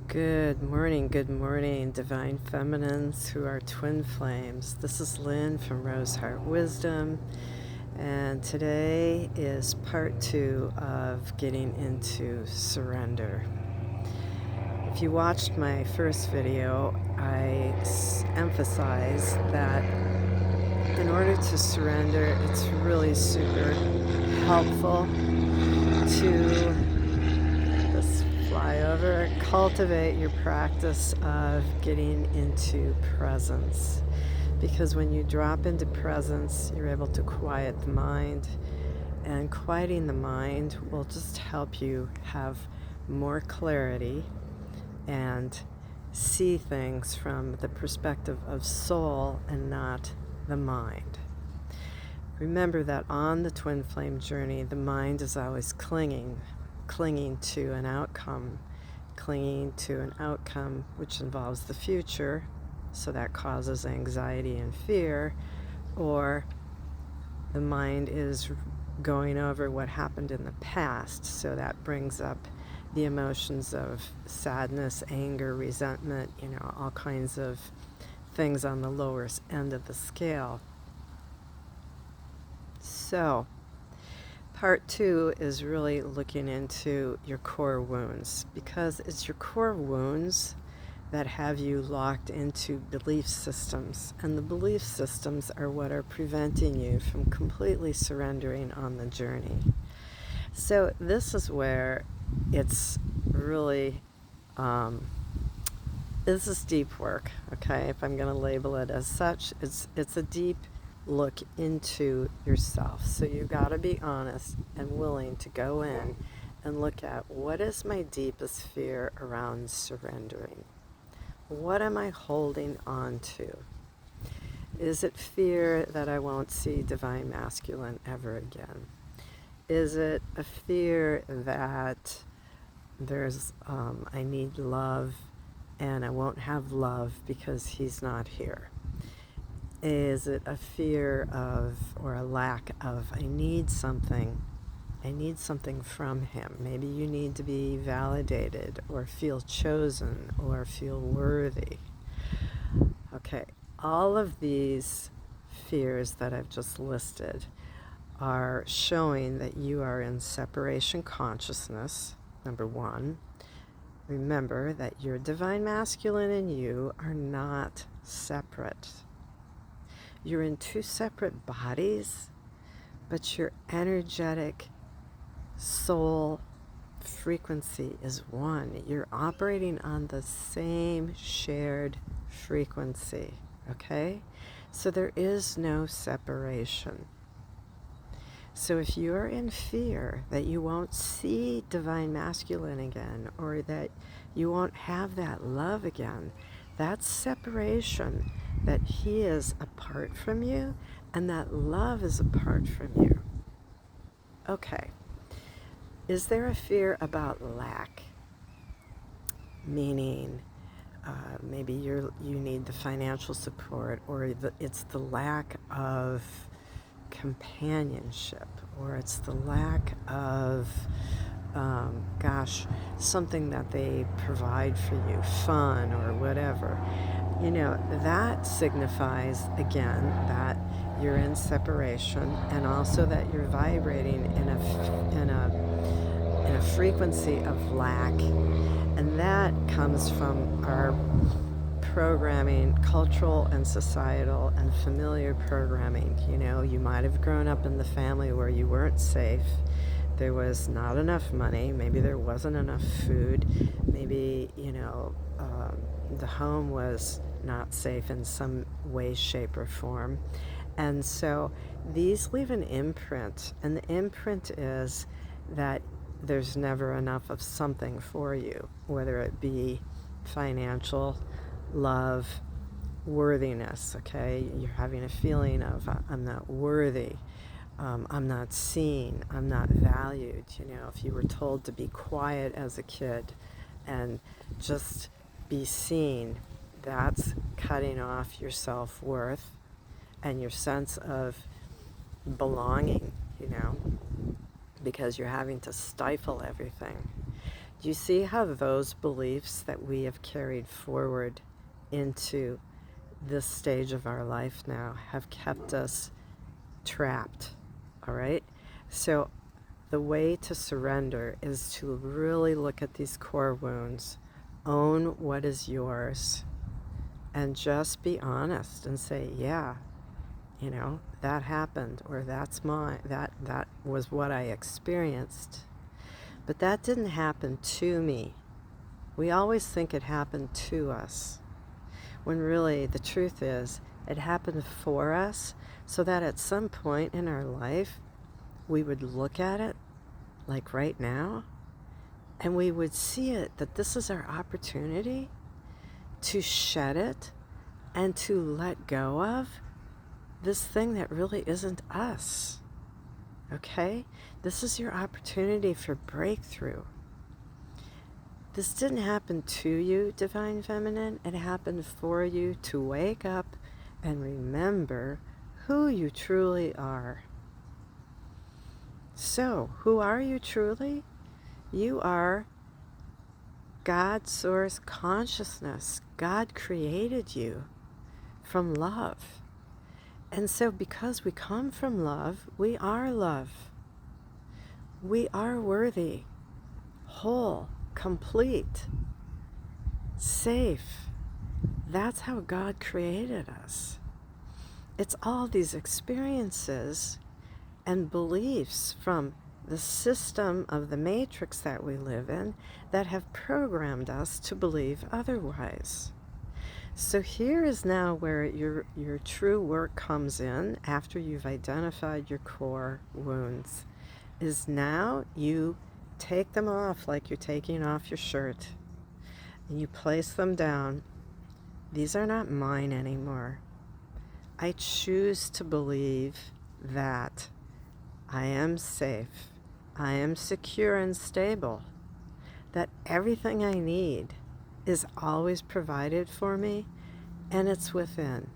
Good morning, Divine Feminines who are twin flames. This is Lynn from Rose Heart Wisdom, and today is part 2 of getting into surrender. If you watched my first video, I emphasized that in order to surrender, it's really super helpful to fly over, cultivate your practice of getting into presence. Because when you drop into presence, you're able to quiet the mind, and quieting the mind will just help you have more clarity and see things from the perspective of soul and not the mind. Remember that on the twin flame journey, the mind is always clinging to an outcome, which involves the future, so that causes anxiety and fear, or the mind is going over what happened in the past, so that brings up the emotions of sadness, anger, resentment, all kinds of things on the lower end of the scale. So part 2 is really looking into your core wounds, because it's your core wounds that have you locked into belief systems, and the belief systems are what are preventing you from completely surrendering on the journey. So this is where it's really, this is deep work, okay? If I'm going to label it as such, it's a deep look into yourself. So you've got to be honest and willing to go in and look at, what is my deepest fear around surrendering? What am I holding on to? Is it fear that I won't see Divine Masculine ever again? Is it a fear that I need love and I won't have love because he's not here? Is it a fear of, or a lack of, I need something from him? Maybe you need to be validated or feel chosen or feel worthy. Okay, all of these fears that I've just listed are showing that you are in separation consciousness, number one. Remember that your Divine Masculine and you are not separate. You're in two separate bodies, but your energetic soul frequency is one. You're operating on the same shared frequency, okay? So there is no separation. So if you're in fear that you won't see Divine Masculine again, or that you won't have that love again, that's separation, that he is apart from you and that love is apart from you. Okay. Is there a fear about lack? Meaning, maybe you need the financial support, or it's the lack of companionship, or it's the lack of, something that they provide for you, fun or whatever. That signifies, again, that you're in separation, and also that you're vibrating in a frequency of lack. And that comes from our programming, cultural and societal and familiar programming. You might have grown up in the family where you weren't safe. There was not enough money. Maybe there wasn't enough food. Maybe, the home was not safe in some way, shape, or form. And so these leave an imprint. And the imprint is that there's never enough of something for you, whether it be financial, love, worthiness, okay? You're having a feeling of, I'm not worthy, I'm not seen, I'm not valued. If you were told to be quiet as a kid and just be seen, that's cutting off your self-worth and your sense of belonging, because you're having to stifle everything. Do you see how those beliefs that we have carried forward into this stage of our life now have kept us trapped? All right? So the way to surrender is to really look at these core wounds, own what is yours, and just be honest and say, yeah, that happened, or that's mine, that was what I experienced. But that didn't happen to me. We always think it happened to us, when really the truth is it happened for us, so that at some point in our life we would look at it, like right now, and we would see it that this is our opportunity to shed it and to let go of this thing that really isn't us. Okay? This is your opportunity for breakthrough. This didn't happen to you, Divine Feminine. It happened for you to wake up and remember who you truly are. So, who are you truly? You are God Source Consciousness. God created you from love. And so because we come from love, we are love. We are worthy, whole, complete, safe. That's how God created us. It's all these experiences and beliefs from the system of the matrix that we live in that have programmed us to believe otherwise. So here is now where your true work comes in after you've identified your core wounds, is now you take them off like you're taking off your shirt, and you place them down. These are not mine anymore. I choose to believe that I am safe, I am secure and stable, that everything I need is always provided for me, and it's within.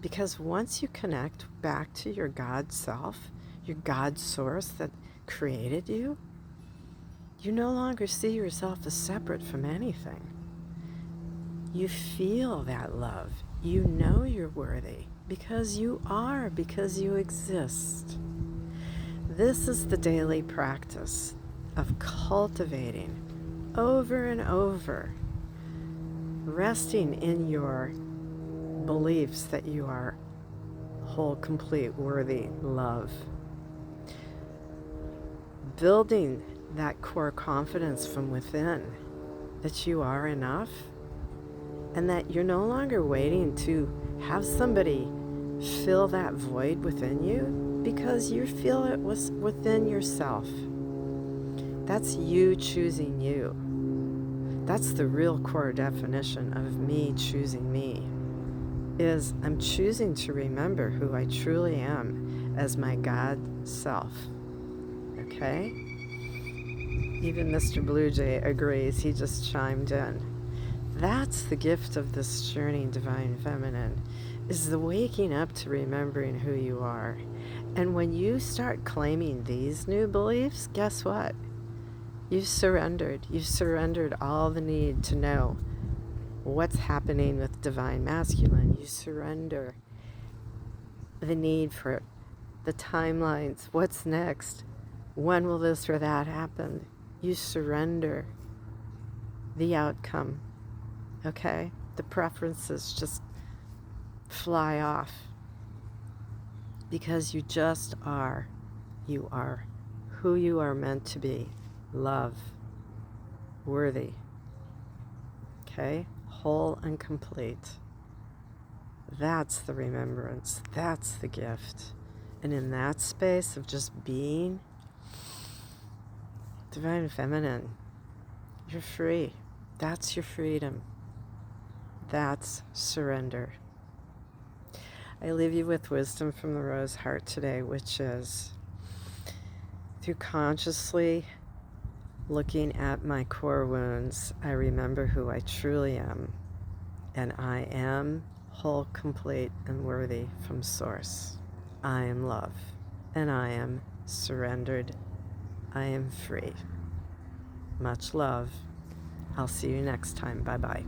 Because once you connect back to your God self, your God source that created you, you no longer see yourself as separate from anything. You feel that love. You know you're worthy because you are, because you exist. This is the daily practice of cultivating over and over, resting in your beliefs that you are whole, complete, worthy, love. Building that core confidence from within that you are enough, and that you're no longer waiting to have somebody fill that void within you, because you feel it was within yourself. That's you choosing you. That's the real core definition of me choosing me, is I'm choosing to remember who I truly am as my God self. Okay? Even Mr. Blue Jay agrees. He just chimed in. That's the gift of this journey, Divine Feminine, is the waking up to remembering who you are. And when you start claiming these new beliefs, guess what? You've surrendered. You've surrendered all the need to know what's happening with Divine Masculine. You surrender the need for the timelines. What's next? When will this or that happen? You surrender the outcome. Okay? The preferences just fly off. Because you just are. You are who you are meant to be. Love. Worthy. Okay? Whole and complete. That's the remembrance. That's the gift. And in that space of just being, Divine Feminine, you're free. That's your freedom. That's surrender. I leave you with wisdom from the Rose Heart today, which is, through consciously looking at my core wounds, I remember who I truly am. And I am whole, complete, and worthy from Source. I am love. And I am surrendered. I am free. Much love. I'll see you next time. Bye bye.